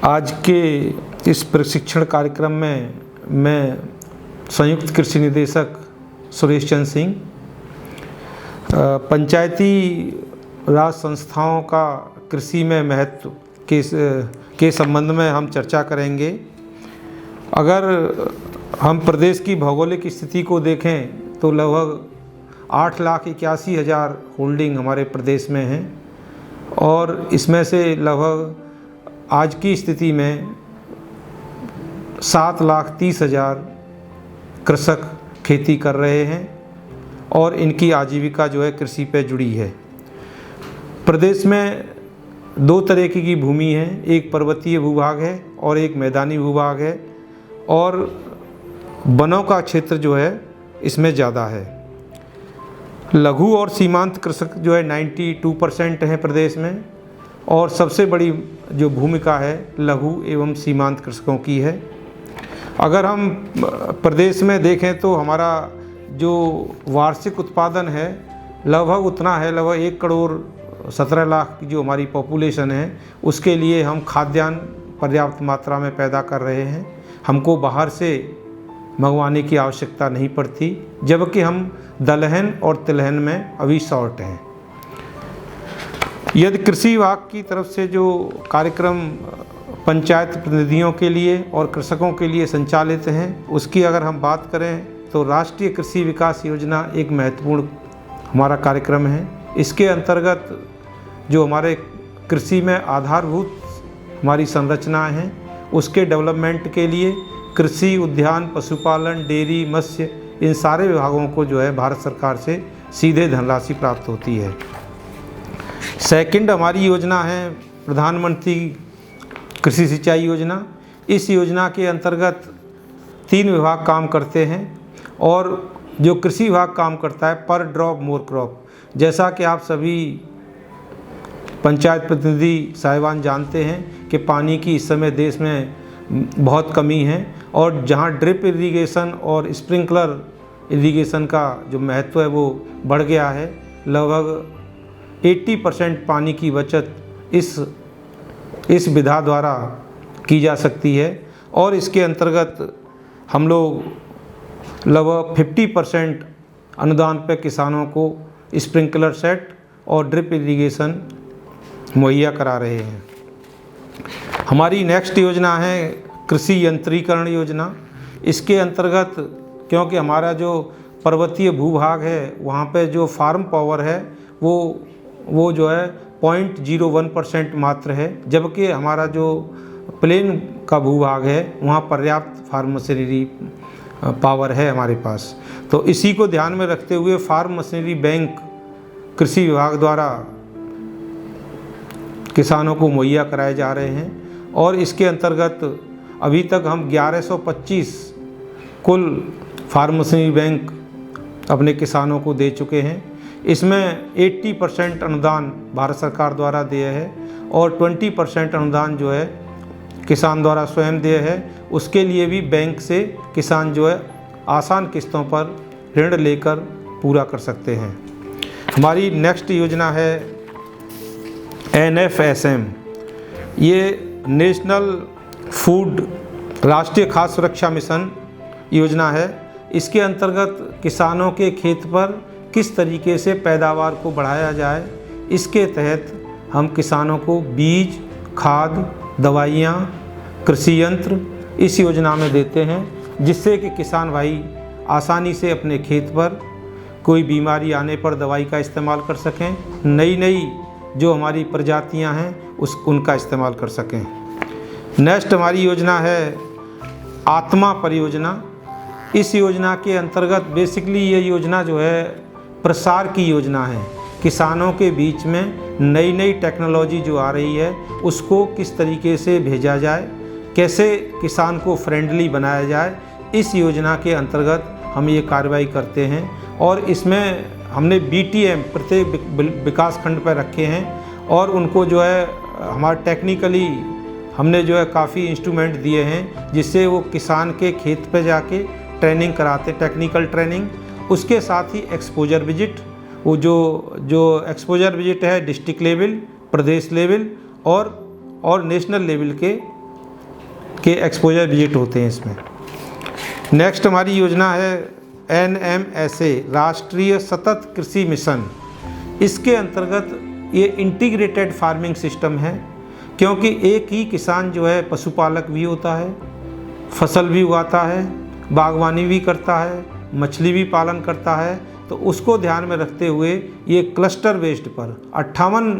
आज के इस प्रशिक्षण कार्यक्रम में मैं संयुक्त कृषि निदेशक सुरेश चंद्र सिंह पंचायती राज संस्थाओं का कृषि में महत्व के संबंध में हम चर्चा करेंगे। अगर हम प्रदेश की भौगोलिक स्थिति को देखें तो लगभग 8,81,000 होल्डिंग हमारे प्रदेश में हैं और इसमें से लगभग आज की स्थिति में 7,30,000 कृषक खेती कर रहे हैं और इनकी आजीविका जो है कृषि पे जुड़ी है। प्रदेश में दो तरह की भूमि है, एक पर्वतीय भूभाग है और एक मैदानी भूभाग है और वनों का क्षेत्र जो है इसमें ज़्यादा है। लघु और सीमांत कृषक जो है 92% हैं प्रदेश में और सबसे बड़ी जो भूमिका है लघु एवं सीमांत कृषकों की है। अगर हम प्रदेश में देखें तो हमारा जो वार्षिक उत्पादन है लगभग उतना है, लगभग 1,17,00,000 की जो हमारी पॉपुलेशन है उसके लिए हम खाद्यान्न पर्याप्त मात्रा में पैदा कर रहे हैं। हमको बाहर से मंगवाने की आवश्यकता नहीं पड़ती, जबकि हम दलहन और तिलहन में अभी शॉर्ट हैं। यदि कृषि विभाग की तरफ से जो कार्यक्रम पंचायत प्रतिनिधियों के लिए और कृषकों के लिए संचालित हैं उसकी अगर हम बात करें तो राष्ट्रीय कृषि विकास योजना एक महत्वपूर्ण हमारा कार्यक्रम है। इसके अंतर्गत जो हमारे कृषि में आधारभूत हमारी संरचनाएं हैं उसके डेवलपमेंट के लिए कृषि, उद्यान, पशुपालन, डेयरी, मत्स्य इन सारे विभागों को जो है भारत सरकार से सीधे धनराशि प्राप्त होती है। सेकंड हमारी योजना है प्रधानमंत्री कृषि सिंचाई योजना। इस योजना के अंतर्गत 3 विभाग काम करते हैं और जो कृषि विभाग काम करता है पर ड्रॉप मोर क्रॉप। जैसा कि आप सभी पंचायत प्रतिनिधि साहिबान जानते हैं कि पानी की इस समय देश में बहुत कमी है और जहां ड्रिप इरिगेशन और स्प्रिंकलर इरिगेशन का जो महत्व है वो बढ़ गया है। लगभग 80% पानी की बचत इस विधा द्वारा की जा सकती है और इसके अंतर्गत हम लोग लगभग 50% अनुदान पर किसानों को स्प्रिंकलर सेट और ड्रिप इरिगेशन मुहैया करा रहे हैं। हमारी नेक्स्ट योजना है कृषि यंत्रीकरण योजना। इसके अंतर्गत क्योंकि हमारा जो पर्वतीय भूभाग है वहाँ पे जो फार्म पावर है वो जो है 0.01% मात्र है, जबकि हमारा जो प्लेन का भूभाग है वहाँ पर्याप्त फार्म मशीनरी पावर है हमारे पास। तो इसी को ध्यान में रखते हुए फार्म मशीनरी बैंक कृषि विभाग द्वारा किसानों को मुहैया कराए जा रहे हैं और इसके अंतर्गत अभी तक हम 1125 कुल फार्म मशीनरी बैंक अपने किसानों को दे चुके हैं। इसमें 80% अनुदान भारत सरकार द्वारा दिया है और 20% अनुदान जो है किसान द्वारा स्वयं दिया है। उसके लिए भी बैंक से किसान जो है आसान किस्तों पर ऋण लेकर पूरा कर सकते हैं। हमारी नेक्स्ट योजना है NFSM। ये नेशनल फूड राष्ट्रीय खाद्य सुरक्षा मिशन योजना है। इसके अंतर्गत किसानों के खेत पर किस तरीके से पैदावार को बढ़ाया जाए, इसके तहत हम किसानों को बीज, खाद, दवाइयाँ, कृषि यंत्र इस योजना में देते हैं, जिससे कि किसान भाई आसानी से अपने खेत पर कोई बीमारी आने पर दवाई का इस्तेमाल कर सकें, नई जो हमारी प्रजातियां हैं उनका इस्तेमाल कर सकें। नेक्स्ट हमारी योजना है आत्मा परियोजना। इस योजना के अंतर्गत बेसिकली ये योजना जो है प्रसार की योजना है। किसानों के बीच में नई टेक्नोलॉजी जो आ रही है उसको किस तरीके से भेजा जाए, कैसे किसान को फ्रेंडली बनाया जाए, इस योजना के अंतर्गत हम ये कार्रवाई करते हैं और इसमें हमने BTM प्रत्येक विकास खंड पर रखे हैं और उनको जो है हमारा टेक्निकली हमने जो है काफ़ी इंस्ट्रूमेंट दिए हैं जिससे वो किसान के खेत पे जाके ट्रेनिंग कराते, टेक्निकल ट्रेनिंग, उसके साथ ही एक्सपोजर विजिट वो जो एक्सपोजर विजिट है डिस्ट्रिक्ट लेवल, प्रदेश लेवल और नेशनल लेवल के एक्सपोजर विजिट होते हैं इसमें। नेक्स्ट हमारी योजना है NMSA, राष्ट्रीय सतत कृषि मिशन। इसके अंतर्गत ये इंटीग्रेटेड फार्मिंग सिस्टम है, क्योंकि एक ही किसान जो है पशुपालक भी होता है, फसल भी उगाता है, बागवानी भी करता है, मछली भी पालन करता है। तो उसको ध्यान में रखते हुए ये क्लस्टर बेस्ड पर 58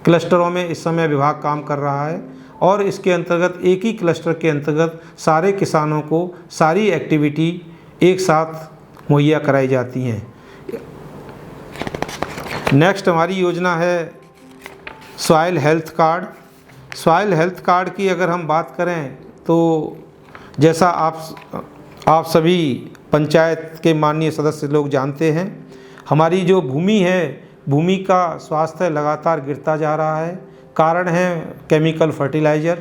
क्लस्टरों में इस समय विभाग काम कर रहा है, और इसके अंतर्गत एक ही क्लस्टर के अंतर्गत सारे किसानों को सारी एक्टिविटी एक साथ मुहैया कराई जाती हैं। नेक्स्ट हमारी योजना है soil health card. Soil health card की अगर हम बात करें तो जैसा आप सभी पंचायत के माननीय सदस्य लोग जानते हैं, हमारी जो भूमि है, भूमि का स्वास्थ्य लगातार गिरता जा रहा है। कारण है केमिकल फर्टिलाइज़र,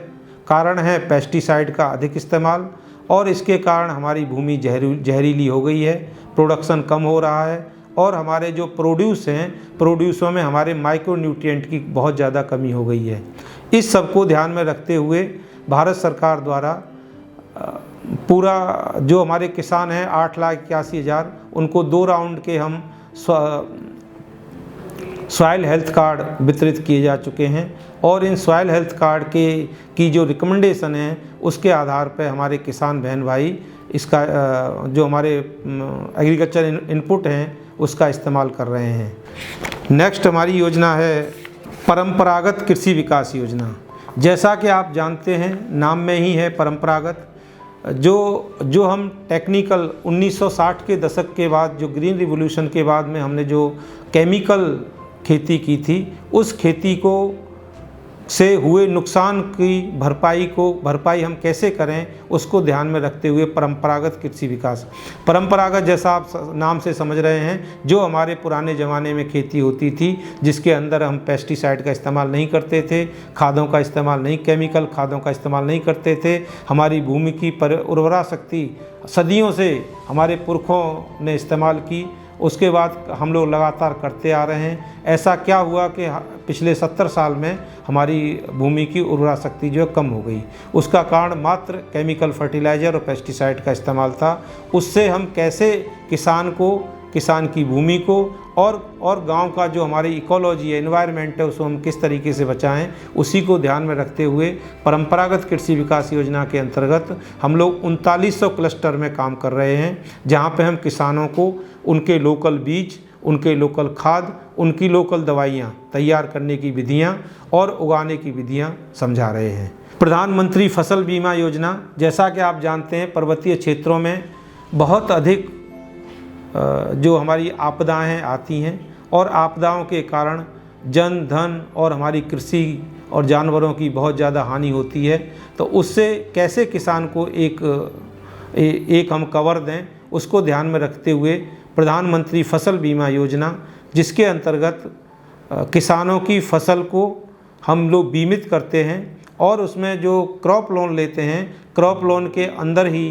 कारण है पेस्टिसाइड का अधिक इस्तेमाल, और इसके कारण हमारी भूमि जहरीली हो गई है, प्रोडक्शन कम हो रहा है, और हमारे जो प्रोड्यूस हैं, प्रोड्यूसों में हमारे माइक्रोन्यूट्रिएंट की बहुत ज़्यादा कमी हो गई है। इस सब को ध्यान में रखते हुए भारत सरकार द्वारा पूरा जो हमारे किसान हैं 8,81,000, उनको 2 राउंड के हम सॉइल हेल्थ कार्ड वितरित किए जा चुके हैं, और इन सॉइल हेल्थ कार्ड की जो रिकमेंडेशन है उसके आधार पर हमारे किसान बहन भाई इसका जो हमारे एग्रीकल्चर इनपुट हैं उसका इस्तेमाल कर रहे हैं। नेक्स्ट हमारी योजना है परंपरागत कृषि विकास योजना। जैसा कि आप जानते हैं, नाम में ही है परंपरागत। जो हम टेक्निकल 1960 के दशक के बाद, जो ग्रीन रिवॉल्यूशन के बाद में हमने जो केमिकल खेती की थी, उस खेती को से हुए नुकसान की भरपाई हम कैसे करें, उसको ध्यान में रखते हुए परंपरागत कृषि विकास। परंपरागत जैसा आप नाम से समझ रहे हैं, जो हमारे पुराने ज़माने में खेती होती थी, जिसके अंदर हम पेस्टिसाइड का इस्तेमाल नहीं करते थे, खादों का इस्तेमाल नहीं, केमिकल खादों का इस्तेमाल नहीं करते थे। हमारी भूमि की उर्वरा शक्ति सदियों से हमारे पुरखों ने इस्तेमाल की, उसके बाद हम लोग लगातार करते आ रहे हैं। ऐसा क्या हुआ कि पिछले 70 साल में हमारी भूमि की उर्वरा शक्ति जो है कम हो गई। उसका कारण मात्र केमिकल फर्टिलाइज़र और पेस्टिसाइड का इस्तेमाल था। उससे हम कैसे किसान की भूमि को और गांव का जो हमारी इकोलॉजी है, एनवायरनमेंट है, उसको हम किस तरीके से बचाएं, उसी को ध्यान में रखते हुए परंपरागत कृषि विकास योजना के अंतर्गत हम लोग 3900 क्लस्टर में काम कर रहे हैं, जहां पे हम किसानों को उनके लोकल बीज, उनके लोकल खाद, उनकी लोकल दवाइयाँ तैयार करने की विधियाँ और उगाने की विधियाँ समझा रहे हैं। प्रधानमंत्री फसल बीमा योजना, जैसा कि आप जानते हैं, पर्वतीय क्षेत्रों में बहुत अधिक जो हमारी आपदाएं आती हैं, और आपदाओं के कारण जन धन और हमारी कृषि और जानवरों की बहुत ज़्यादा हानि होती है। तो उससे कैसे किसान को एक हम कवर दें, उसको ध्यान में रखते हुए प्रधानमंत्री फसल बीमा योजना, जिसके अंतर्गत किसानों की फसल को हम लोग बीमित करते हैं, और उसमें जो क्रॉप लोन लेते हैं, क्रॉप लोन के अंदर ही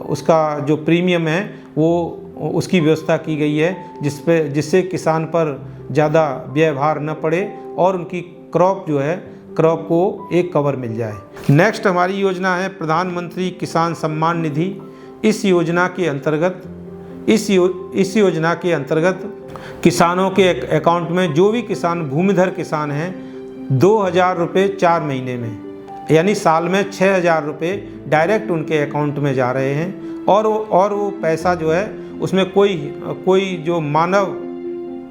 उसका जो प्रीमियम है वो उसकी व्यवस्था की गई है, जिससे किसान पर ज़्यादा व्यय भार न पड़े और उनकी क्रॉप को एक कवर मिल जाए। नेक्स्ट हमारी योजना है प्रधानमंत्री किसान सम्मान निधि। इस योजना के अंतर्गत किसानों के अकाउंट में, जो भी किसान भूमिधर किसान हैं, 2,000 रुपये 4 महीने में, यानी साल में 6,000 रुपये डायरेक्ट उनके अकाउंट में जा रहे हैं, और वो पैसा जो है उसमें कोई जो मानव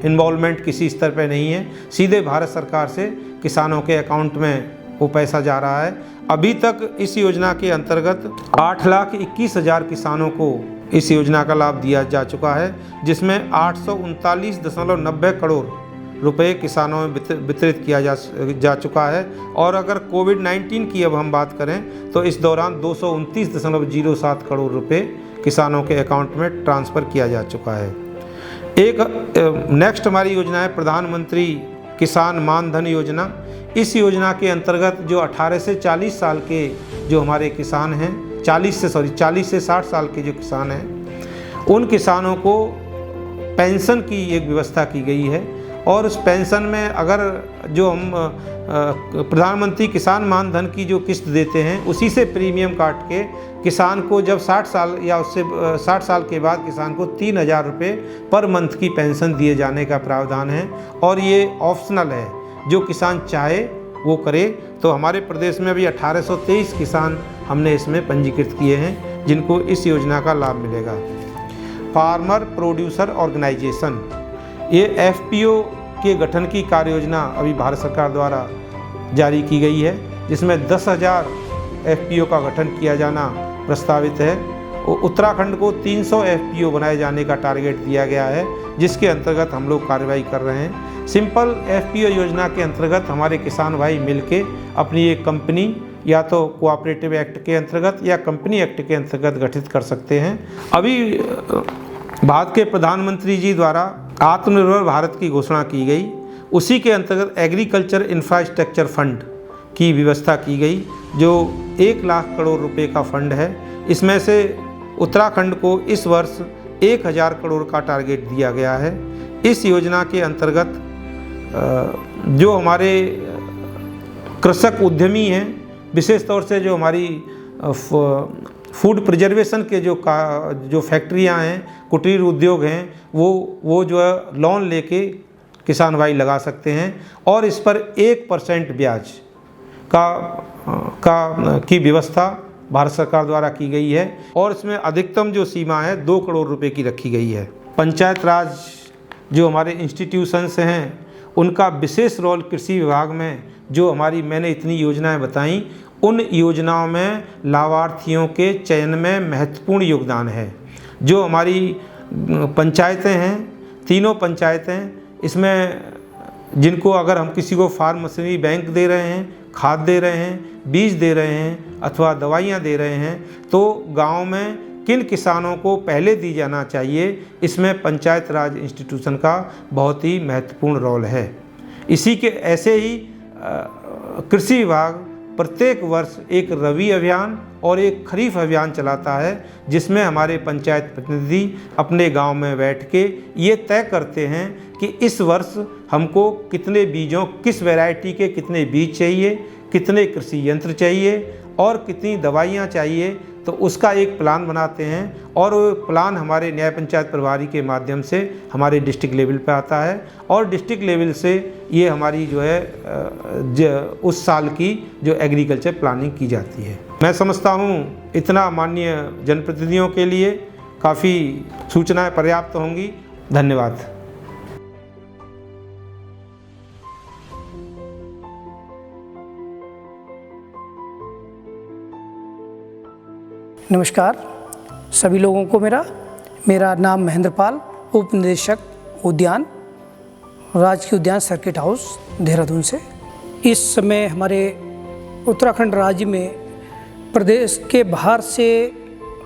इन्वॉल्वमेंट किसी स्तर पे नहीं है, सीधे भारत सरकार से किसानों के अकाउंट में वो पैसा जा रहा है। अभी तक इस योजना के अंतर्गत 8,21,000 किसानों को इस योजना का लाभ दिया जा चुका है, जिसमें 839.90 करोड़ रुपए किसानों में वितरित किया जा चुका है। और अगर कोविड-19 की अब हम बात करें तो इस दौरान 229.07 करोड़ रुपए किसानों के अकाउंट में ट्रांसफ़र किया जा चुका है। नेक्स्ट हमारी योजना है प्रधानमंत्री किसान मान धन योजना। इस योजना के अंतर्गत जो 18 से 40 साल के जो हमारे किसान हैं, 40 से 60 साल के जो किसान हैं, उन किसानों को पेंशन की एक व्यवस्था की गई है। और उस पेंशन में अगर जो हम प्रधानमंत्री किसान मान धन की जो किस्त देते हैं, उसी से प्रीमियम काट के किसान को जब 60 साल या उससे 60 साल के बाद किसान को 3,000 रुपये पर मंथ की पेंशन दिए जाने का प्रावधान है। और ये ऑप्शनल है, जो किसान चाहे वो करे। तो हमारे प्रदेश में अभी 1823 किसान हमने इसमें पंजीकृत किए हैं, जिनको इस योजना का लाभ मिलेगा। फार्मर प्रोड्यूसर ऑर्गेनाइजेशन, ये FPO के गठन की कार्य योजना अभी भारत सरकार द्वारा जारी की गई है, जिसमें 10,000 FPO का गठन किया जाना प्रस्तावित है। उत्तराखंड को 300 FPO बनाए जाने का टारगेट दिया गया है, जिसके अंतर्गत हम लोग कार्रवाई कर रहे हैं। सिंपल FPO योजना के अंतर्गत हमारे किसान भाई मिलके अपनी एक कंपनी या तो कोऑपरेटिव एक्ट के अंतर्गत या कंपनी एक्ट के अंतर्गत गठित कर सकते हैं। अभी भारत के प्रधानमंत्री जी द्वारा आत्मनिर्भर भारत की घोषणा की गई, उसी के अंतर्गत एग्रीकल्चर इंफ्रास्ट्रक्चर फंड की व्यवस्था की गई, जो 1 लाख करोड़ रुपए का फंड है। इसमें से उत्तराखंड को इस वर्ष 1,000 करोड़ का टारगेट दिया गया है। इस योजना के अंतर्गत जो हमारे कृषक उद्यमी हैं, विशेष तौर से जो हमारी फूड प्रिजर्वेशन के जो फैक्ट्रियां हैं, कुटीर उद्योग हैं, वो जो है लोन लेके किसान भाई लगा सकते हैं। और इस पर 1% ब्याज की व्यवस्था भारत सरकार द्वारा की गई है। और इसमें अधिकतम जो सीमा है 2 करोड़ रुपए की रखी गई है। पंचायत राज जो हमारे इंस्टीट्यूशंस हैं, उनका विशेष रोल कृषि विभाग में, जो मैंने इतनी योजनाएं बताई, उन योजनाओं में लाभार्थियों के चयन में महत्वपूर्ण योगदान है। जो हमारी पंचायतें हैं, तीनों पंचायतें, इसमें जिनको अगर हम किसी को फार्म मशीनरी बैंक दे रहे हैं, खाद दे रहे हैं, बीज दे रहे हैं अथवा दवाइयाँ दे रहे हैं, तो गांव में किन किसानों को पहले दी जाना चाहिए, इसमें पंचायत राज इंस्टीट्यूशन का बहुत ही महत्वपूर्ण रोल है। इसी के ऐसे ही कृषि विभाग प्रत्येक वर्ष एक रबी अभियान और एक खरीफ अभियान चलाता है, जिसमें हमारे पंचायत प्रतिनिधि अपने गांव में बैठ के ये तय करते हैं कि इस वर्ष हमको कितने बीजों, किस वैरायटी के कितने बीज चाहिए, कितने कृषि यंत्र चाहिए और कितनी दवाइयाँ चाहिए। तो उसका एक प्लान बनाते हैं और वो प्लान हमारे न्याय पंचायत प्रभारी के माध्यम से हमारे डिस्ट्रिक्ट लेवल पे आता है और डिस्ट्रिक्ट लेवल से ये हमारी जो है उस साल की जो एग्रीकल्चर प्लानिंग की जाती है। मैं समझता हूँ इतना माननीय जनप्रतिनिधियों के लिए काफ़ी सूचनाएं पर्याप्त होंगी। धन्यवाद। नमस्कार सभी लोगों को। मेरा नाम महेंद्र पाल, उप निदेशक उद्यान, राजकीय उद्यान सर्किट हाउस देहरादून से। इस समय हमारे उत्तराखंड राज्य में प्रदेश के बाहर से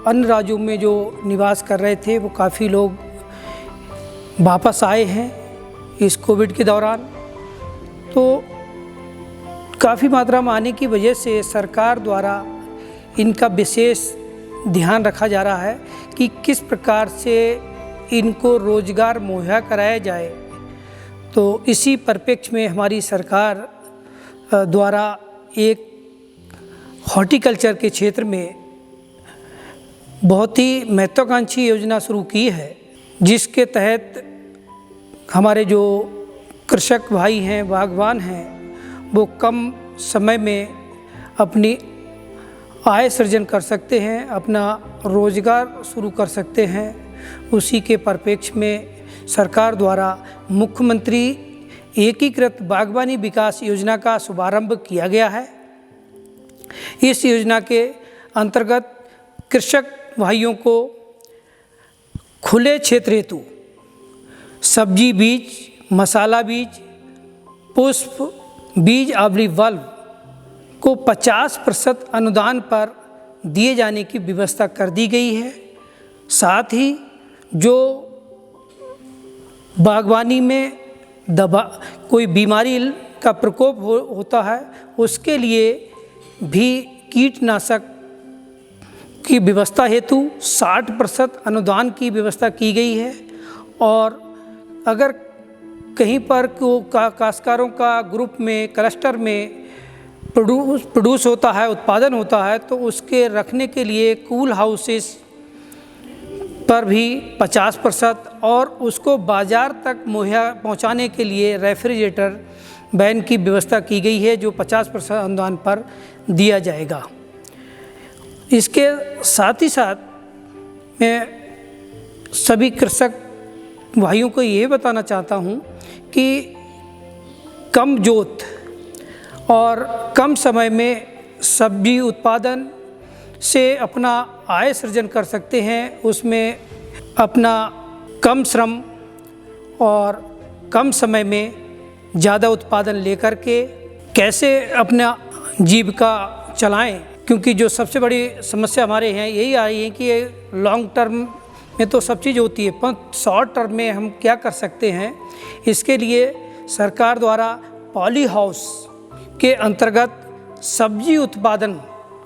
अन्य राज्यों में जो निवास कर रहे थे, वो काफ़ी लोग वापस आए हैं इस कोविड के दौरान। तो काफ़ी मात्रा में आने की वजह से सरकार द्वारा इनका विशेष ध्यान रखा जा रहा है कि किस प्रकार से इनको रोज़गार मुहैया कराया जाए। तो इसी परिप्रेक्ष्य में हमारी सरकार द्वारा एक हॉर्टिकल्चर के क्षेत्र में बहुत ही महत्वाकांक्षी योजना शुरू की है, जिसके तहत हमारे जो कृषक भाई हैं, बागवान हैं, वो कम समय में अपनी आय सृजन कर सकते हैं, अपना रोज़गार शुरू कर सकते हैं। उसी के परिप्रेक्ष्य में सरकार द्वारा मुख्यमंत्री एकीकृत बागवानी विकास योजना का शुभारंभ किया गया है। इस योजना के अंतर्गत कृषक भाइयों को खुले क्षेत्र हेतु सब्जी बीज, मसाला बीज, पुष्प बीज आवली बल्ब को 50% अनुदान पर दिए जाने की व्यवस्था कर दी गई है। साथ ही जो बागवानी में कोई बीमारी का प्रकोप होता है, उसके लिए भी कीटनाशक की व्यवस्था हेतु 60% अनुदान की व्यवस्था की गई है। और अगर कहीं पर काश्तकारों का ग्रुप में, क्लस्टर में प्रोड्यूस होता है, उत्पादन होता है, तो उसके रखने के लिए कूल हाउसेस पर भी 50% और उसको बाज़ार तक मुहैया पहुंचाने के लिए रेफ्रिजरेटर वैन की व्यवस्था की गई है, जो 50% अनुदान पर दिया जाएगा। इसके साथ ही साथ मैं सभी कृषक भाइयों को ये बताना चाहता हूँ कि कम जोत और कम समय में सब्जी उत्पादन से अपना आय सृजन कर सकते हैं। उसमें अपना कम श्रम और कम समय में ज़्यादा उत्पादन लेकर के कैसे अपना जीविका चलाएं, क्योंकि जो सबसे बड़ी समस्या हमारे यहाँ यही आ रही है कि लॉन्ग टर्म में तो सब चीज़ होती है, पर शॉर्ट टर्म में हम क्या कर सकते हैं। इसके लिए सरकार द्वारा पॉली हाउस के अंतर्गत सब्जी उत्पादन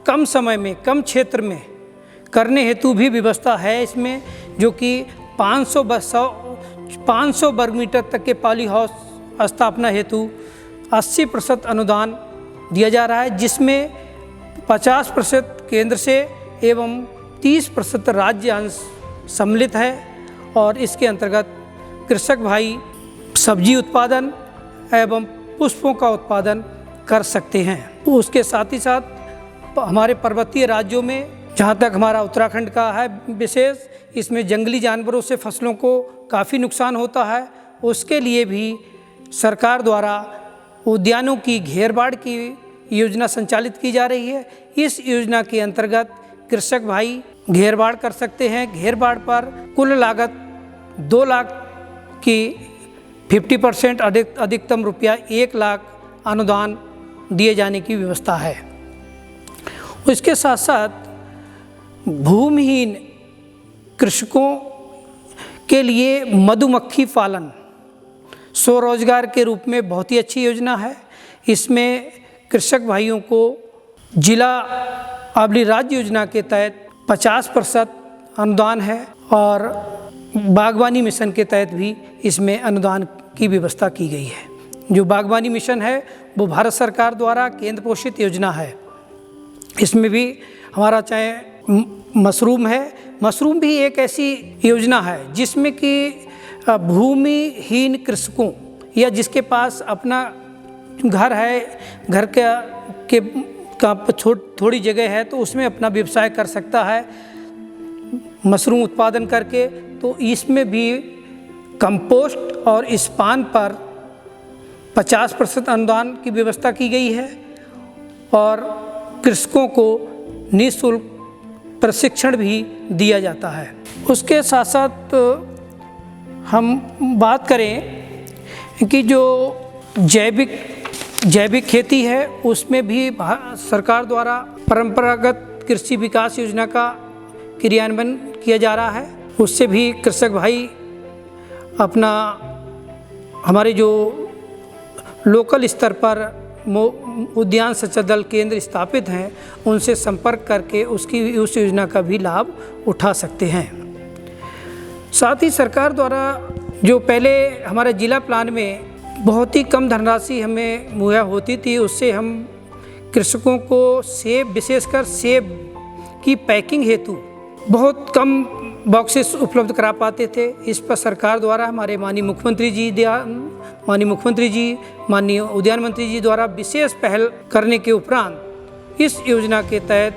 कम समय में, कम क्षेत्र में करने हेतु भी व्यवस्था है इसमें, जो कि 500 वर्ग मीटर तक के पॉली हाउस स्थापना हेतु 80% अनुदान दिया जा रहा है, जिसमें 50% केंद्र से एवं 30% राज्य अंश सम्मिलित है। और इसके अंतर्गत कृषक भाई सब्जी उत्पादन एवं पुष्पों का उत्पादन कर सकते हैं। उसके साथ ही साथ हमारे पर्वतीय राज्यों में, जहाँ तक हमारा उत्तराखंड का है विशेष, इसमें जंगली जानवरों से फसलों को काफ़ी नुकसान होता है। उसके लिए भी सरकार द्वारा उद्यानों की घेरबाड़ की योजना संचालित की जा रही है। इस योजना के अंतर्गत कृषक भाई घेरबाड़ कर सकते हैं। घेरबाड़ पर कुल लागत 2 लाख की 50% अधिकतम रुपया 1 लाख अनुदान दिए जाने की व्यवस्था है। इसके साथ साथ भूमिहीन कृषकों के लिए मधुमक्खी पालन स्वरोजगार के रूप में बहुत ही अच्छी योजना है। इसमें कृषक भाइयों को जिला आबली राज्य योजना के तहत 50% अनुदान है और बागवानी मिशन के तहत भी इसमें अनुदान की व्यवस्था की गई है। जो बागवानी मिशन है वो भारत सरकार द्वारा केंद्र पोषित योजना है। इसमें भी हमारा चाहे मशरूम है, मशरूम भी एक ऐसी योजना है जिसमें कि भूमिहीन कृषकों या जिसके पास अपना घर है, घर का थोड़ी जगह है, तो उसमें अपना व्यवसाय कर सकता है मशरूम उत्पादन करके। तो इसमें भी कंपोस्ट और स्पान पर 50% अनुदान की व्यवस्था की गई है और कृषकों को निःशुल्क प्रशिक्षण भी दिया जाता है। उसके साथ साथ हम बात करें कि जो जैविक खेती है, उसमें भी सरकार द्वारा परंपरागत कृषि विकास योजना का क्रियान्वयन किया जा रहा है। उससे भी कृषक भाई अपना हमारे जो लोकल स्तर पर उद्यान संचार केंद्र स्थापित हैं, उनसे संपर्क करके उस योजना का भी लाभ उठा सकते हैं। साथ ही सरकार द्वारा जो पहले हमारे जिला प्लान में बहुत ही कम धनराशि हमें मुहैया होती थी, उससे हम कृषकों को सेब, विशेषकर सेब की पैकिंग हेतु बहुत कम बॉक्सेस उपलब्ध करा पाते थे। इस पर सरकार द्वारा हमारे माननीय मुख्यमंत्री जी, माननीय उद्यान मंत्री जी द्वारा विशेष पहल करने के उपरांत इस योजना के तहत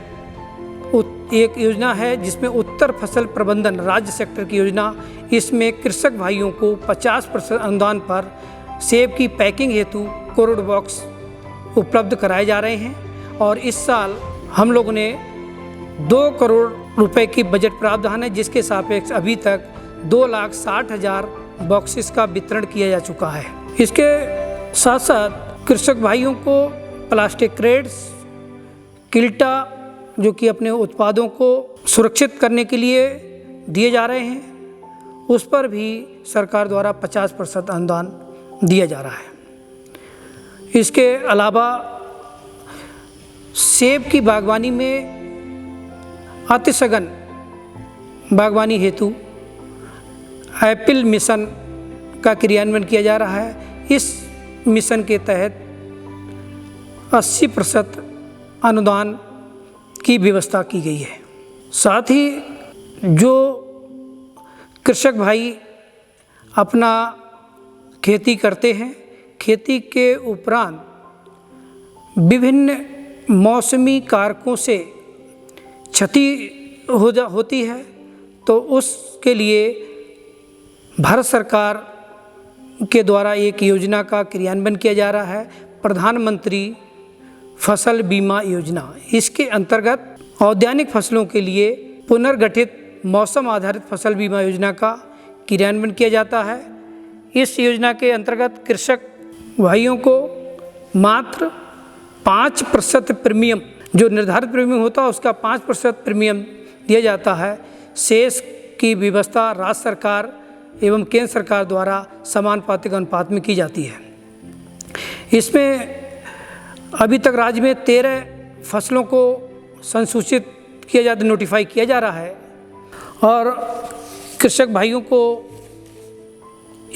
एक योजना है जिसमें उत्तर फसल प्रबंधन राज्य सेक्टर की योजना, इसमें कृषक भाइयों को 50% अनुदान पर सेब की पैकिंग हेतु करोड़ बॉक्स उपलब्ध कराए जा रहे हैं। और इस साल हम लोगों ने 2 करोड़ रुपए की बजट प्रावधान है, जिसके सापेक्ष अभी तक 2,60,000 बॉक्सेस का वितरण किया जा चुका है। इसके साथ साथ कृषक भाइयों को प्लास्टिक क्रेट्स, किल्टा जो कि अपने उत्पादों को सुरक्षित करने के लिए दिए जा रहे हैं, उस पर भी सरकार द्वारा 50% अनुदान दिया जा रहा है। इसके अलावा सेब की बागवानी में अतिसघन बागवानी हेतु एप्पल मिशन का क्रियान्वयन किया जा रहा है। इस मिशन के तहत 80% अनुदान की व्यवस्था की गई है। साथ ही जो कृषक भाई अपना खेती करते हैं, खेती के उपरांत विभिन्न मौसमी कारकों से क्षति होती है, तो उसके लिए भारत सरकार के द्वारा एक योजना का क्रियान्वयन किया जा रहा है, प्रधानमंत्री फसल बीमा योजना। इसके अंतर्गत औद्यानिक फसलों के लिए पुनर्गठित मौसम आधारित फसल बीमा योजना का क्रियान्वयन किया जाता है। इस योजना के अंतर्गत कृषक भाइयों को मात्र 5% प्रीमियम, जो निर्धारित प्रीमियम होता है उसका 5% प्रीमियम दिया जाता है। शेष की व्यवस्था राज्य सरकार एवं केंद्र सरकार द्वारा समानुपातिक अनुपात में की जाती है। इसमें अभी तक राज्य में 13 फसलों को संसूचित किया जाता, नोटिफाई किया जा रहा है, और कृषक भाइयों को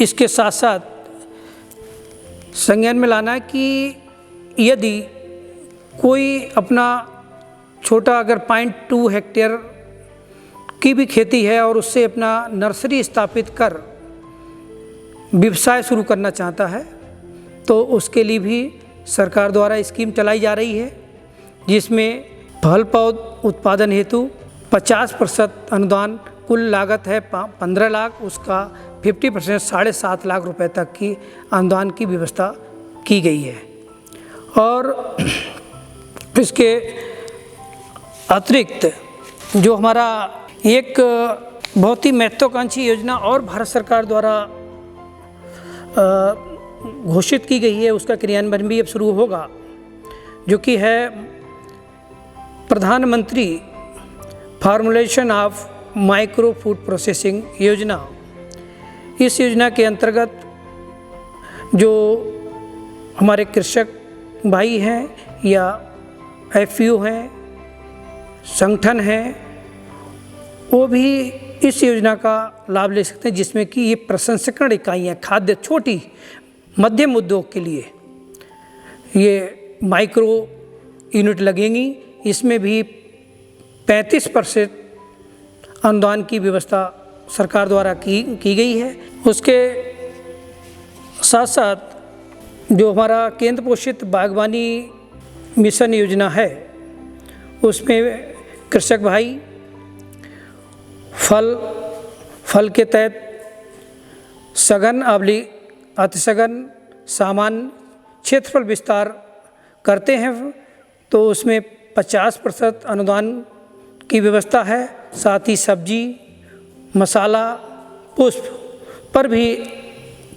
इसके साथ साथ संज्ञान में लाना है कि यदि कोई अपना छोटा अगर 0.2 हेक्टेयर की भी खेती है और उससे अपना नर्सरी स्थापित कर व्यवसाय शुरू करना चाहता है, तो उसके लिए भी सरकार द्वारा स्कीम चलाई जा रही है, जिसमें फल पौध उत्पादन हेतु 50% अनुदान, कुल लागत है 15 लाख, उसका 50% 7.5 लाख रुपए तक की अनुदान की व्यवस्था की गई है। और इसके अतिरिक्त जो हमारा एक बहुत ही महत्वाकांक्षी योजना और भारत सरकार द्वारा घोषित की गई है, उसका क्रियान्वयन भी अब शुरू होगा, जो कि है प्रधानमंत्री formulation of micro food processing योजना। इस योजना के अंतर्गत जो हमारे कृषक भाई हैं या एफपीओ हैं, संगठन हैं, वो भी इस योजना का लाभ ले सकते हैं, जिसमें कि ये प्रसंस्करण इकाइयाँ, खाद्य छोटी मध्यम उद्योग के लिए ये माइक्रो यूनिट लगेंगी। इसमें भी 35% अनुदान की व्यवस्था सरकार द्वारा की गई है। उसके साथ साथ जो हमारा केंद्र पोषित बागवानी मिशन योजना है, उसमें कृषक भाई फल के तहत सघन अतिसघन सामान्य क्षेत्रफल विस्तार करते हैं, तो उसमें 50% अनुदान की व्यवस्था है। साथ ही सब्जी, मसाला, पुष्प पर भी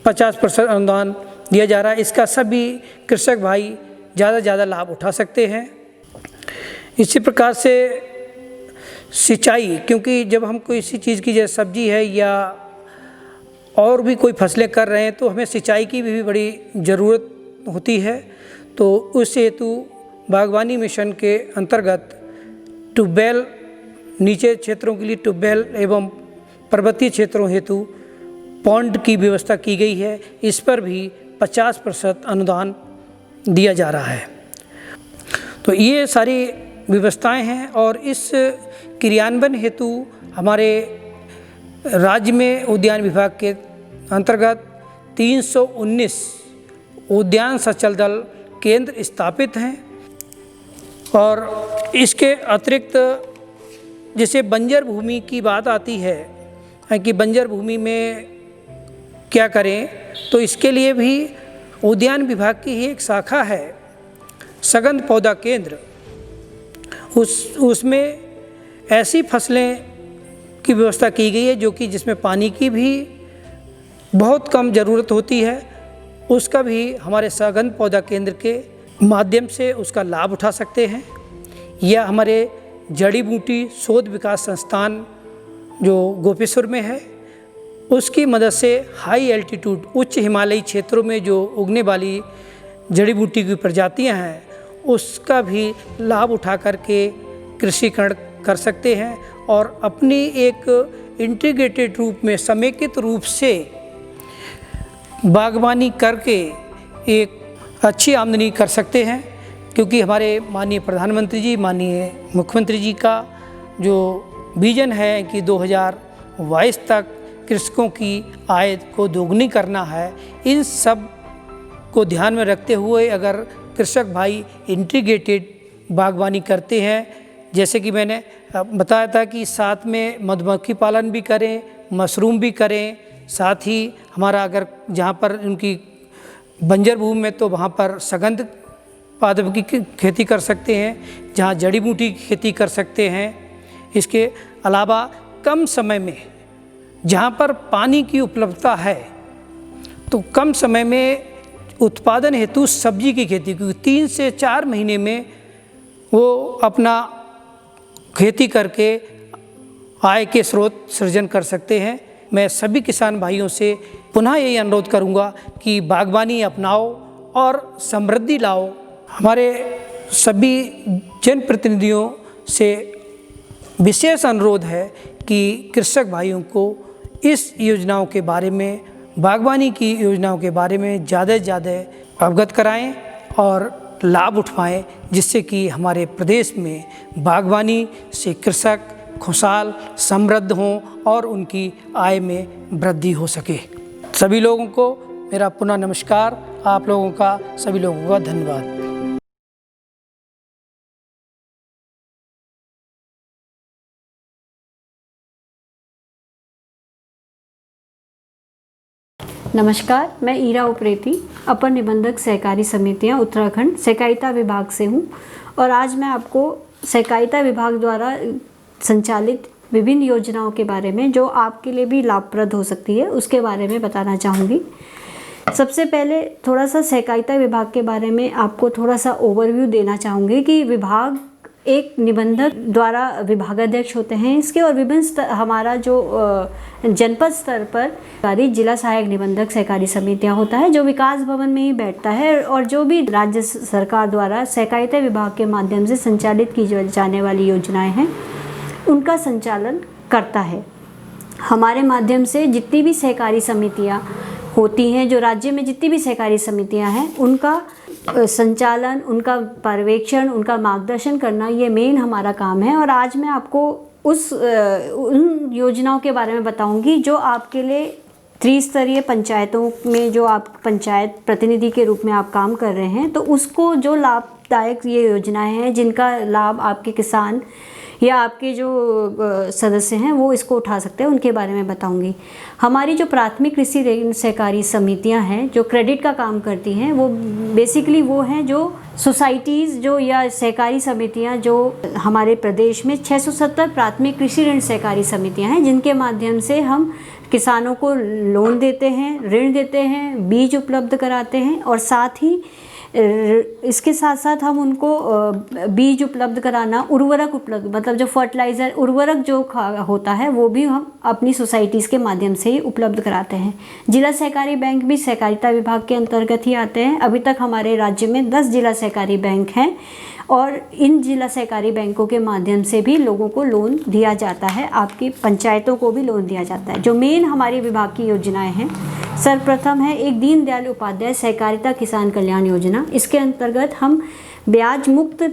50% अनुदान दिया जा रहा है। इसका सभी कृषक भाई ज़्यादा लाभ उठा सकते हैं। इसी प्रकार से सिंचाई, क्योंकि जब हम कोई इसी चीज़ की जैसे सब्जी है या और भी कोई फसलें कर रहे हैं, तो हमें सिंचाई की भी बड़ी ज़रूरत होती है। तो उस हेतु बागवानी मिशन के अंतर्गत ट्यूबवेल, नीचे क्षेत्रों के लिए ट्यूबवेल एवं पर्वतीय क्षेत्रों हेतु पॉन्ड की व्यवस्था की गई है। इस पर भी 50% अनुदान दिया जा रहा है। तो ये सारी व्यवस्थाएं हैं, और इस क्रियान्वयन हेतु हमारे राज्य में उद्यान विभाग के अंतर्गत 319 उद्यान संचल दल केंद्र स्थापित हैं। और इसके अतिरिक्त जैसे बंजर भूमि की बात आती है कि बंजर भूमि में क्या करें, तो इसके लिए भी उद्यान विभाग की ही एक शाखा है, सघन पौधा केंद्र। उसमें ऐसी फसलें की व्यवस्था की गई है जो कि जिसमें पानी की भी बहुत कम ज़रूरत होती है, उसका भी हमारे सघन पौधा केंद्र के माध्यम से उसका लाभ उठा सकते हैं। या हमारे जड़ी बूटी शोध विकास संस्थान जो गोपेश्वर में है, उसकी मदद से हाई एल्टीट्यूड, उच्च हिमालयी क्षेत्रों में जो उगने वाली जड़ी बूटी की प्रजातियां हैं, उसका भी लाभ उठा करके कृषिकरण कर सकते हैं और अपनी एक इंटीग्रेटेड रूप में, समेकित रूप से बागवानी करके एक अच्छी आमदनी कर सकते हैं, क्योंकि हमारे माननीय प्रधानमंत्री जी, माननीय मुख्यमंत्री जी का जो विजन है कि 2022 तक कृषकों की आय को दोगुनी करना है, इन सब को ध्यान में रखते हुए अगर कृषक भाई इंटीग्रेटेड बागवानी करते हैं, जैसे कि मैंने बताया था कि साथ में मधुमक्खी पालन भी करें, मशरूम भी करें, साथ ही हमारा अगर जहाँ पर उनकी बंजर भूमि में तो वहाँ पर सगंध पादप की खेती कर सकते हैं, जहाँ जड़ी बूटी की खेती कर सकते हैं। इसके अलावा कम समय में जहाँ पर पानी की उपलब्धता है तो कम समय में उत्पादन हेतु सब्जी की खेती, क्योंकि 3 से 4 महीने में वो अपना खेती करके आय के स्रोत सृजन कर सकते हैं। मैं सभी किसान भाइयों से पुनः यही अनुरोध करूंगा कि बागवानी अपनाओ और समृद्धि लाओ। हमारे सभी जनप्रतिनिधियों से विशेष अनुरोध है कि कृषक भाइयों को इस योजनाओं के बारे में, बागवानी की योजनाओं के बारे में ज़्यादा से ज़्यादा अवगत कराएं और लाभ उठाएं, जिससे कि हमारे प्रदेश में बागवानी से कृषक खुशहाल समृद्ध हों और उनकी आय में वृद्धि हो सके। सभी लोगों को मेरा पुनः नमस्कार। आप लोगों का, सभी लोगों का धन्यवाद। नमस्कार, मैं ईरा उप्रेती, अपर निबंधक सहकारी समितियां उत्तराखंड सहकारिता विभाग से हूं और आज मैं आपको सहकारिता विभाग द्वारा संचालित विभिन्न योजनाओं के बारे में, जो आपके लिए भी लाभप्रद हो सकती है, उसके बारे में बताना चाहूँगी। सबसे पहले थोड़ा सा सहकारिता विभाग के बारे में आपको थोड़ा सा ओवरव्यू देना चाहूँगी कि विभाग एक निबंधक द्वारा विभागाध्यक्ष होते हैं इसके, और विभिन्न हमारा जो जनपद स्तर पर जिला सहायक निबंधक सहकारी समितियां होता है, जो विकास भवन में ही बैठता है और जो भी राज्य सरकार द्वारा सहकारिता विभाग के माध्यम से संचालित की जाने वाली योजनाएं हैं उनका संचालन करता है। हमारे माध्यम से जितनी भी सहकारी समितियां होती हैं, जो राज्य में जितनी भी सहकारी समितियां हैं, उनका संचालन, उनका पर्यवेक्षण, उनका मार्गदर्शन करना, ये मेन हमारा काम है। और आज मैं आपको उन योजनाओं के बारे में बताऊंगी जो आपके लिए त्रिस्तरीय पंचायतों में, जो आप पंचायत प्रतिनिधि के रूप में आप काम कर रहे हैं, तो उसको जो लाभदायक ये योजनाएं हैं जिनका लाभ आपके किसान या आपके जो सदस्य हैं वो इसको उठा सकते हैं, उनके बारे में बताऊंगी। हमारी जो प्राथमिक कृषि ऋण सहकारी समितियां हैं जो क्रेडिट का काम करती हैं, वो बेसिकली वो हैं जो सोसाइटीज़ जो या सहकारी समितियां, जो हमारे प्रदेश में 670 प्राथमिक कृषि ऋण सहकारी समितियां हैं, जिनके माध्यम से हम किसानों को लोन देते हैं, ऋण देते हैं, बीज उपलब्ध कराते हैं और साथ ही इसके साथ साथ हम उनको बीज उपलब्ध कराना, उर्वरक उपलब्ध, मतलब जो फर्टिलाइज़र उर्वरक जो होता है वो भी हम अपनी सोसाइटीज़ के माध्यम से ही उपलब्ध कराते हैं। जिला सहकारी बैंक भी सहकारिता विभाग के अंतर्गत ही आते हैं। अभी तक हमारे राज्य में 10 जिला सहकारी बैंक हैं और इन जिला सहकारी बैंकों के माध्यम से भी लोगों को लोन दिया जाता है, आपकी पंचायतों को भी लोन दिया जाता है। जो मेन हमारी विभाग की योजनाएं हैं, सर्वप्रथम है एक दीनदयाल उपाध्याय सहकारिता किसान कल्याण योजना। इसके अंतर्गत हम ब्याज मुक्त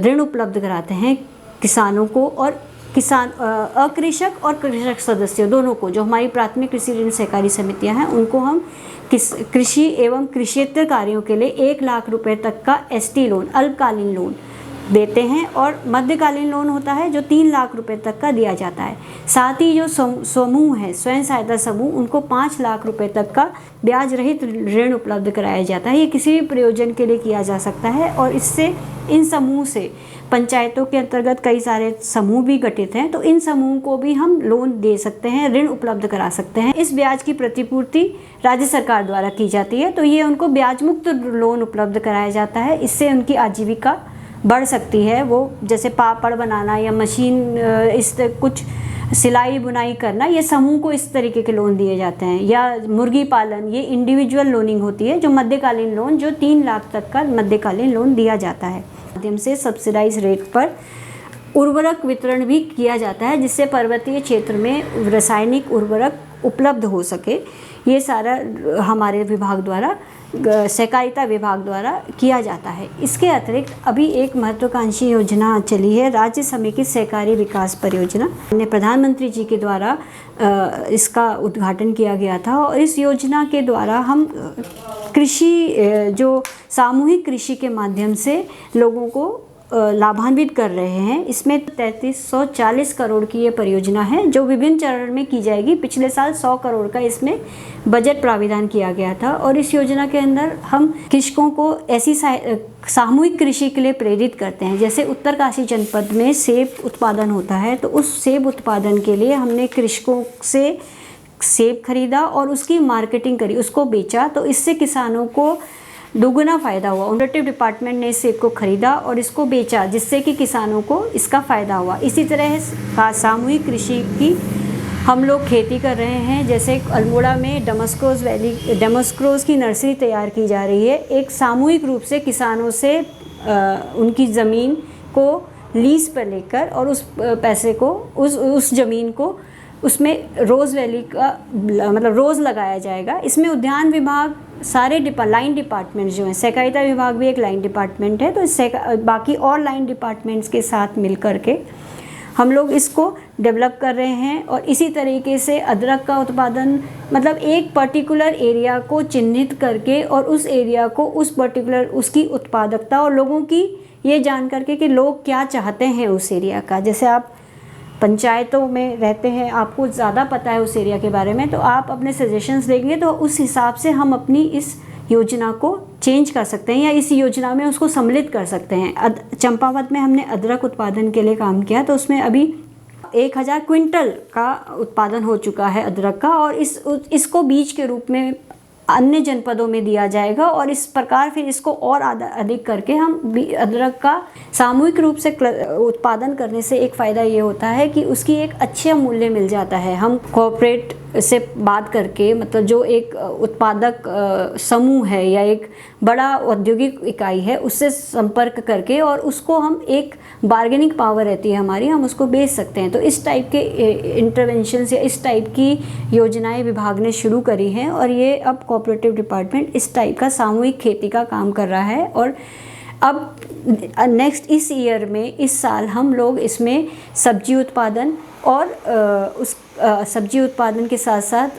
ऋण उपलब्ध कराते हैं किसानों को, और किसान अकृषक और कृषक सदस्यों दोनों को, जो हमारी प्राथमिक कृषि ऋण सहकारी समितियां हैं, उनको हम कृषि एवं कृषियेतर कार्यों के लिए 1 लाख रुपए तक का ST लोन, अल्पकालीन लोन देते हैं, और मध्यकालीन लोन होता है जो 3 लाख रुपए तक का दिया जाता है। साथ ही जो समूह है, स्वयं सहायता समूह, उनको 5 लाख रुपए तक का ब्याज रहित ऋण उपलब्ध कराया जाता है। ये किसी भी प्रयोजन के लिए किया जा सकता है और इससे इन समूह से पंचायतों के अंतर्गत कई सारे समूह भी गठित हैं, तो इन समूह को भी हम लोन दे सकते हैं, ऋण उपलब्ध करा सकते हैं। इस ब्याज की प्रतिपूर्ति राज्य सरकार द्वारा की जाती है, तो ये उनको ब्याज मुक्त लोन उपलब्ध कराया जाता है। इससे उनकी आजीविका बढ़ सकती है। वो जैसे पापड़ बनाना या मशीन इस कुछ सिलाई बुनाई करना, ये समूह को इस तरीके के लोन दिए जाते हैं। या मुर्गी पालन, ये इंडिविजुअल लोनिंग होती है, जो मध्यकालीन लोन, जो 3 लाख तक का मध्यकालीन लोन दिया जाता है। माध्यम से सब्सिडाइज रेट पर उर्वरक वितरण भी किया जाता है, जिससे पर्वतीय क्षेत्र में रासायनिक उर्वरक उपलब्ध हो सके। ये सारा हमारे विभाग द्वारा, सहकारिता विभाग द्वारा किया जाता है। इसके अतिरिक्त अभी एक महत्वाकांक्षी योजना चली है, राज्य समेकित सहकारी विकास परियोजना। प्रधानमंत्री जी के द्वारा इसका उद्घाटन किया गया था और इस योजना के द्वारा हम कृषि, जो सामूहिक कृषि के माध्यम से लोगों को लाभान्वित कर रहे हैं। इसमें 3340 करोड़ की ये परियोजना है जो विभिन्न चरण में की जाएगी। पिछले साल 100 करोड़ का इसमें बजट प्राविधान किया गया था और इस योजना के अंदर हम कृषकों को ऐसी सामूहिक कृषि के लिए प्रेरित करते हैं। जैसे उत्तरकाशी जनपद में सेब उत्पादन होता है, तो उस सेब उत्पादन के लिए हमने कृषकों से सेब खरीदा और उसकी मार्केटिंग करी, उसको बेचा, तो इससे किसानों को दोगुना फ़ायदा हुआ। ऑनरेटिव डिपार्टमेंट ने इस सेब को खरीदा और इसको बेचा, जिससे कि किसानों को इसका फ़ायदा हुआ। इसी तरह सामूहिक कृषि की हम लोग खेती कर रहे हैं। जैसे अल्मोड़ा में डेमोस्क्रोज़ की नर्सरी तैयार की जा रही है। एक सामूहिक रूप से किसानों से उनकी ज़मीन को लीज़ पर लेकर और उस पैसे को, उस ज़मीन को उसमें रोज़ वैली का मतलब रोज़ लगाया जाएगा। इसमें उद्यान विभाग, सारे लाइन डिपार्टमेंट्स जो हैं, सहकारिता विभाग भी एक लाइन डिपार्टमेंट है, तो इस बाकी और लाइन डिपार्टमेंट्स के साथ मिल कर के हम लोग इसको डेवलप कर रहे हैं। और इसी तरीके से अदरक का उत्पादन, मतलब एक पर्टिकुलर एरिया को चिन्हित करके और उस एरिया को उस पर्टिकुलर उसकी उत्पादकता और लोगों की ये जान करके कि लोग क्या चाहते हैं उस एरिया का। जैसे आप पंचायतों में रहते हैं, आपको ज़्यादा पता है उस एरिया के बारे में, तो आप अपने सजेशंस देंगे तो उस हिसाब से हम अपनी इस योजना को चेंज कर सकते हैं या इस योजना में उसको सम्मिलित कर सकते हैं। चंपावत में हमने अदरक उत्पादन के लिए काम किया, तो उसमें अभी 1000 क्विंटल का उत्पादन हो चुका है अदरक का, और इसको बीज के रूप में अन्य जनपदों में दिया जाएगा और इस प्रकार फिर इसको और अधिक करके हम अदरक का सामूहिक रूप से उत्पादन करने से एक फ़ायदा ये होता है कि उसकी एक अच्छा मूल्य मिल जाता है। हम कॉर्पोरेट से बात करके, मतलब जो एक उत्पादक समूह है या एक बड़ा औद्योगिक इकाई है, उससे संपर्क करके और उसको हम एक बार्गेनिंग पावर रहती है हमारी, हम उसको बेच सकते हैं। तो इस टाइप के इंटरवेंशंस या इस टाइप की योजनाएं विभाग ने शुरू करी हैं और ये अब कोऑपरेटिव डिपार्टमेंट इस टाइप का सामूहिक खेती का काम कर रहा है। और अब नेक्स्ट इस ईयर में, इस साल हम लोग इसमें सब्जी उत्पादन और सब्जी उत्पादन के साथ साथ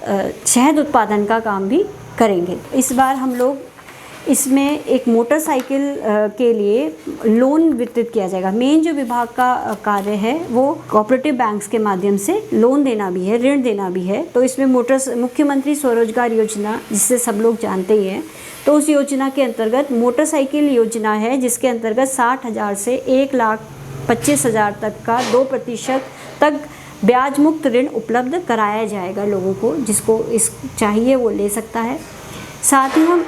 शहद उत्पादन का काम भी करेंगे। इस बार हम लोग इसमें एक मोटरसाइकिल के लिए लोन वितरित किया जाएगा। मेन जो विभाग का कार्य है वो कोऑपरेटिव बैंक्स के माध्यम से लोन देना भी है, ऋण देना भी है। तो इसमें मुख्यमंत्री स्वरोजगार योजना, जिससे सब लोग जानते ही हैं, तो उस योजना के अंतर्गत मोटरसाइकिल योजना है, जिसके अंतर्गत 60,000 से 1,25,000 तक का 2% तक ब्याज मुक्त ऋण उपलब्ध कराया जाएगा लोगों को, जिसको इस चाहिए वो ले सकता है। साथ ही हम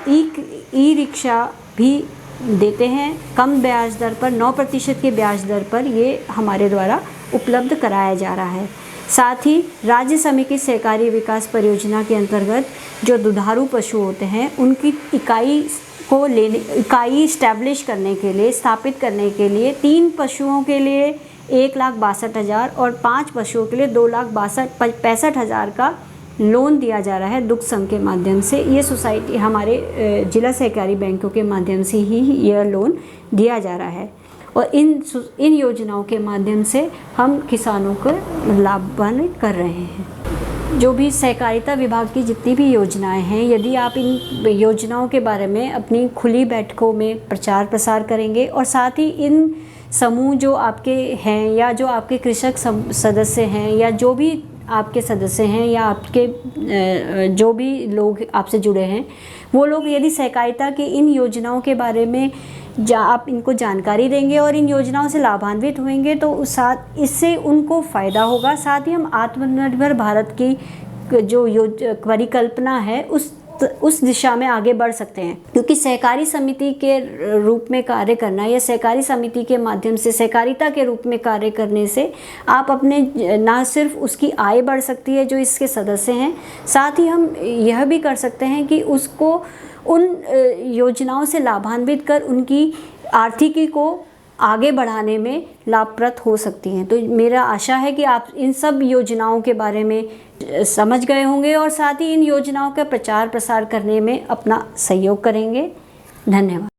ई रिक्शा भी देते हैं कम ब्याज दर पर, 9% के ब्याज दर पर ये हमारे द्वारा उपलब्ध कराया जा रहा है। साथ ही राज्य समेकित सहकारी विकास परियोजना के अंतर्गत जो दुधारू पशु होते हैं उनकी इकाई स्टैब्लिश करने के लिए, स्थापित करने के लिए 3 पशुओं के लिए 1,62,000 और 5 पशुओं के लिए 2,65,000 का लोन दिया जा रहा है दुग्ध संघ के माध्यम से। ये सोसाइटी हमारे जिला सहकारी बैंकों के माध्यम से ही यह लोन दिया जा रहा है और इन योजनाओं के माध्यम से हम किसानों को लाभान्वित कर रहे हैं। जो भी सहकारिता विभाग की जितनी भी योजनाएं हैं, यदि आप इन योजनाओं के बारे में अपनी खुली बैठकों में प्रचार प्रसार करेंगे और साथ ही इन समूह जो आपके हैं या जो आपके कृषक सदस्य हैं या जो भी आपके सदस्य हैं या आपके जो भी लोग आपसे जुड़े हैं, वो लोग यदि सहकारिता की इन योजनाओं के बारे में आप इनको जानकारी देंगे और इन योजनाओं से लाभान्वित होंगे तो इससे उनको फ़ायदा होगा। साथ ही हम आत्मनिर्भर भारत की जो परिकल्पना है उस दिशा में आगे बढ़ सकते हैं, क्योंकि सहकारी समिति के रूप में कार्य करना या सहकारी समिति के माध्यम से सहकारिता के रूप में कार्य करने से आप अपने ना सिर्फ उसकी आय बढ़ सकती है जो इसके सदस्य हैं, साथ ही हम यह भी कर सकते हैं कि उसको उन योजनाओं से लाभान्वित कर उनकी आर्थिकी को आगे बढ़ाने में लाभप्रद हो सकती हैं। तो मेरा आशा है कि आप इन सब योजनाओं के बारे में समझ गए होंगे और साथ ही इन योजनाओं का प्रचार प्रसार करने में अपना सहयोग करेंगे। धन्यवाद।